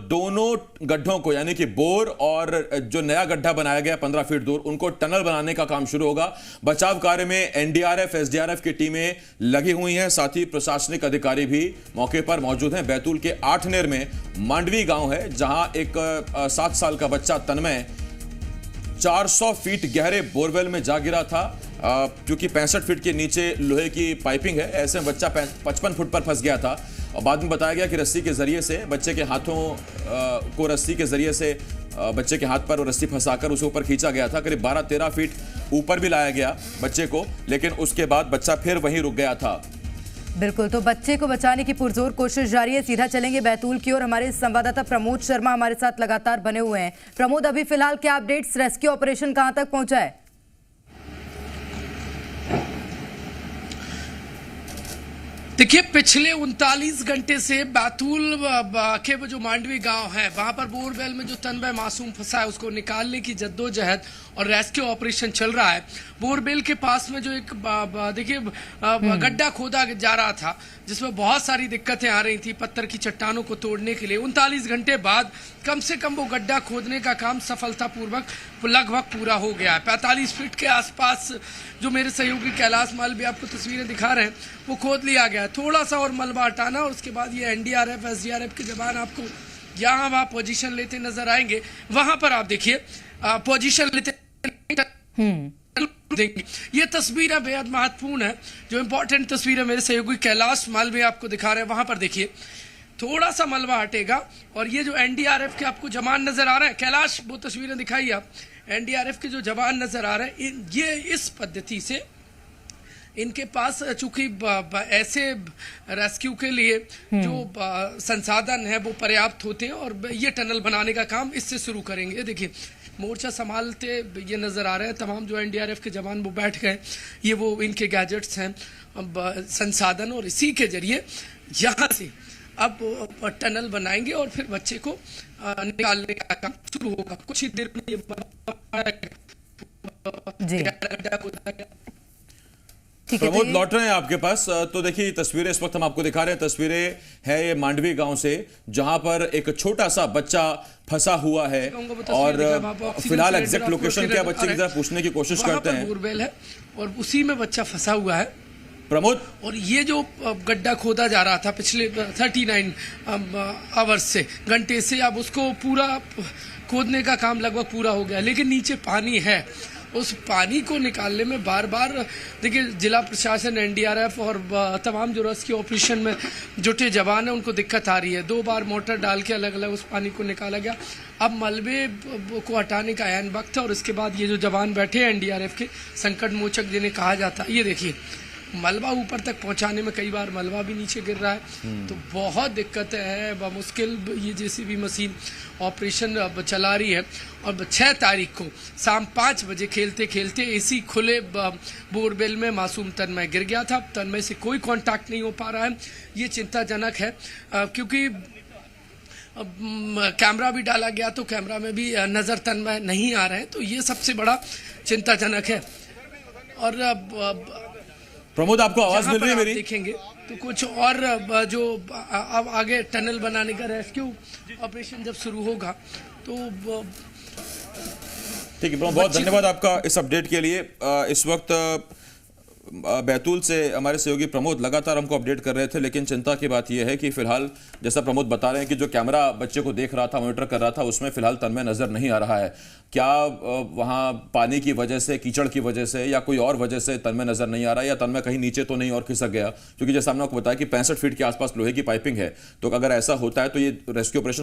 दोनों गड्ढों को यानी कि बोर और जो नया गड्ढा बनाया गया 15 फीट दूर, उनको टनल बनाने का काम शुरू होगा। बचाव कार्य में एनडीआरएफ, एसडीआरएफ की टीमें लगी हुई हैं, साथ ही प्रशासनिक अधिकारी भी मौके पर मौजूद हैं। बैतूल के आठनेर में मांडवी गांव है, जहां एक 7 साल का बच्चा तन्मय 400 फीट गहरे बोरवेल में जा गिरा था। क्योंकि 65 फीट के नीचे लोहे की पाइपिंग है, ऐसे में बच्चा 55 फुट पर फंस गया था और बाद में बताया गया कि रस्सी के जरिए से बच्चे के हाथों को रस्सी के जरिए से बच्चे के हाथ पर रस्सी फंसाकर उसे ऊपर खींचा गया था। करीब 12-13 फीट ऊपर भी लाया गया बच्चे को, लेकिन उसके बाद बच्चा फिर वहीं रुक गया था। बिल्कुल, तो बच्चे को बचाने की पुरजोर कोशिश जारी है। सीधा चलेंगे बैतूल की ओर, हमारे संवाददाता प्रमोद शर्मा हमारे साथ लगातार बने हुए हैं। प्रमोद, अभी फिलहाल क्या अपडेट्स, रेस्क्यू ऑपरेशन कहां तक पहुंचा है? देखिए, पिछले 39 घंटे से बैतूल के जो मांडवी गांव है, वहां पर बोरवेल में जो तन्मय मासूम फंसा है उसको निकालने की जद्दोजहद और रेस्क्यू ऑपरेशन चल रहा है। बोरवेल के पास में जो एक देखिए गड्ढा खोदा जा रहा था, जिसमें बहुत सारी दिक्कतें आ रही थी पत्थर की चट्टानों को तोड़ने के लिए। 39 घंटे बाद कम से कम वो गड्ढा खोदने का काम सफलतापूर्वक लगभग पूरा हो गया है। 45 फीट के आसपास जो मेरे सहयोगी कैलाश माल भी आपको तस्वीरें दिखा रहे हैं, वो खोद लिया गया है। थोड़ा सा और मलबा हटाना और उसके बाद ये एनडीआरएफ, एसडीआरएफ के जवान आपको यहाँ वहाँ पोजीशन लेते नजर आएंगे। वहां पर आप देखिए पोजीशन लेते देंगे। ये तस्वीरें बेहद महत्वपूर्ण है, जो इंपॉर्टेंट तस्वीरें मेरे सहयोगी कैलाश मालवीय आपको दिखा रहे हैं। वहां पर देखिए थोड़ा सा मलबा हटेगा और ये जो एनडीआरएफ के आपको जवान नजर आ रहे हैं, कैलाश वो तस्वीरें दिखाइए आप। एनडीआरएफ के जो जवान नजर आ रहे हैं, ये इस पद्धति से इनके पास चूंकि ऐसे रेस्क्यू के लिए जो संसाधन है वो पर्याप्त होते हैं और ये टनल बनाने का काम इससे शुरू करेंगे। देखिए मोर्चा संभालते ये नजर आ रहे हैं तमाम जो एनडीआरएफ के जवान, वो बैठ गए। ये वो इनके गैजेट्स हैं, संसाधन, और इसी के जरिए यहाँ से अब टनल बनाएंगे और फिर बच्चे को निकालने का काम शुरू होगा। कुछ ही देर में प्रमोद लौट रहे हैं आपके पास। तो देखिए तस्वीरें इस वक्त हम आपको दिखा रहे हैं, तस्वीरें है ये मांडवी गांव से, जहां पर एक छोटा सा बच्चा फंसा हुआ है और फिलहाल एग्जैक्ट लोकेशन क्या बच्चे की तरफ पूछने की कोशिश करते हैं। बोरवेल है और उसी में बच्चा फंसा हुआ है प्रमोद। और ये जो गड्ढा खोदा जा रहा था पिछले 39 आवर्स से, घंटे से, अब उसको पूरा खोदने का काम लगभग पूरा हो गया, लेकिन नीचे पानी है। उस पानी को निकालने में बार बार देखिए जिला प्रशासन, एनडीआरएफ और तमाम जो रेस्क्यू ऑपरेशन में जुटे जवान हैं उनको दिक्कत आ रही है। 2 बार मोटर डाल के अलग अलग उस पानी को निकाला गया। अब मलबे को हटाने का ऐन वक्त है और इसके बाद ये जो जवान बैठे हैं एनडीआरएफ के, संकट मोचक जिन्हें कहा जाता है, ये देखिए मलबा ऊपर तक पहुंचाने में कई बार मलबा भी नीचे गिर रहा है, तो बहुत दिक्कत है। मुश्किल ये जेसीबी मशीन ऑपरेशन चला रही है। और 6 तारीख को शाम 5 बजे खेलते खेलते इसी खुले बोरवेल में मासूम तन्मय गिर गया था। तन्मय से कोई कांटेक्ट नहीं हो पा रहा है। ये चिंताजनक है, क्योंकि कैमरा भी डाला गया तो कैमरा में भी नजर तन्मय नहीं आ रहे हैं, तो ये सबसे बड़ा चिंताजनक है। और प्रमोद आपको आवाज मिल रही है मेरी? देखेंगे तो कुछ और जो अब आगे टनल बनाने का रेस्क्यू ऑपरेशन जब शुरू होगा तो ठीक है। बहुत धन्यवाद आपका इस अपडेट के लिए। इस वक्त बैतूल से हमारे सहयोगी प्रमोद लगातार हमको अपडेट कर रहे थे, लेकिन चिंता की बात यह है कि फिलहाल जैसा प्रमोद बता रहे हैं कि जो कैमरा बच्चे को देख रहा था, मॉनिटर कर रहा था, उसमें फिलहाल तन्मय नजर नहीं आ रहा है। क्या वहां पानी की वजह से, कीचड़ की वजह से या कोई और वजह से तन्मय नजर नहीं आ रहा है, या तन्मय कहीं नीचे तो नहीं और खिसक गया? क्योंकि जैसा हमने आपको बताया कि 65 फीट के आसपास लोहे की पाइपिंग है, तो अगर ऐसा होता है तो ये रेस्क्यू ऑपरेशन